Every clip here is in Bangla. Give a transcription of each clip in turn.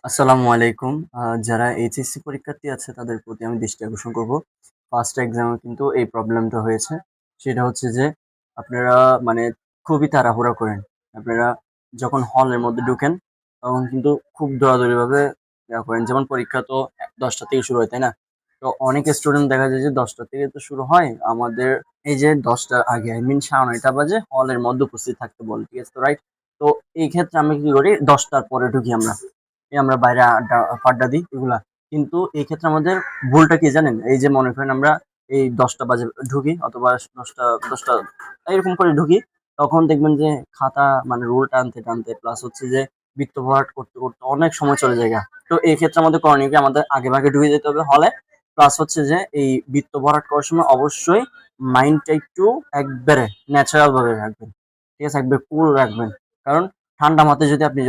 আসসালামু আলাইকুম। যারা এইচএসসি পরীক্ষার্থী আছে তাদের প্রতি আমি দৃষ্টি আকর্ষণ করব। ফার্স্ট এক্সামে কিন্তু এই প্রবলেমটা হয়েছে। সেটা হচ্ছে যে আপনারা মানে খুবই তাড়াহুড়া করেন। আপনারা যখন হলের মধ্যে ঢুকেন তখন কিন্তু খুব দৌড়াদৌড়িভাবে করেন। যেমন পরীক্ষা তো ১০টা থেকে শুরু হয়, তাই না? তো অনেক স্টুডেন্ট দেখা যায় যে ১০টা থেকে তো শুরু হয়। আমাদের এই যে ১০টার আগে আই মিন ৯:৩০ বাজে হলের মধ্যে উপস্থিত থাকতে বলে। ঠিক আছে তো, রাইট? তো এই ক্ষেত্রে আমি কি করি ১০টার পরে ঢুকি আমরা। আমরা বাইরে আড্ডা দিই এগুলা। কিন্তু এই ক্ষেত্রে আমাদের ভুলটা কি জানেন? এই যে মনে করেন আমরা এই ১০টা বাজে ঢুকি অথবা ১০টা এরকম করে ঢুকি। তখন দেখবেন যে খাতা মানে রুল টানতে প্লাস হচ্ছে যে বৃত্ত ভরাট করতে অনেক সময় চলে যায় গা। তো এই ক্ষেত্রে আমাদের করণীয় কি? আমাদের আগেভাগে ঢুকে যেতে হবে হলে। প্লাস হচ্ছে যে এই বৃত্ত ভরাট করার সময় অবশ্যই মাইন্ডটা একটু একবারে ন্যাচারাল ভাবে রাখবেন। ঠিক আছে? একবারে কুল রাখবেন। কারণ ঠান্ডা মাথায় যদি আপনি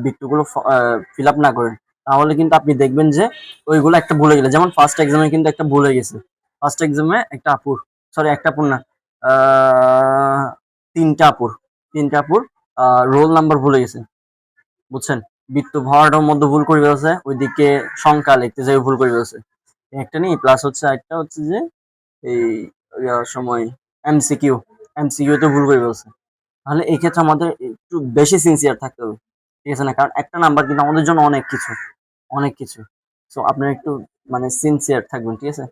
বৃত্তগুলো ফিল আপ না করেন তাহলে কিন্তু আপনি দেখবেন যে ওইগুলো একটা ভুলে গেলে, যেমন ফার্স্ট এক্সামে কিন্তু একটা ভুলে গেছে। ফার্স্ট এক্সামে একটা আপুর, সরি একটা আপুর না, আহ, তিনটা আপুর তিনটা আপুর রোল নাম্বার ভুলে গেছে, বুঝছেন? বৃত্ত ভরাটার মধ্যে ভুল করে ফেলছে, ওইদিকে সংখ্যা লিখতে যাই ভুল করে ফেলছে। একটা নেই, প্লাস হচ্ছে একটা হচ্ছে যে এই সময় এমসিকিউ এমসিকিউ তে ভুল করে ফেলছে। তাহলে এই ক্ষেত্রে আমাদের একটু বেশি সিনসিয়ার থাকতে হবে। ঠিক আছে না? কারণ একটা নাম্বার কিন্তু আমাদের জন্য অনেক কিছু, অনেক কিছু। সো আপনারা একটু মানে সিনসিয়ার থাকবেন, ঠিক আছে?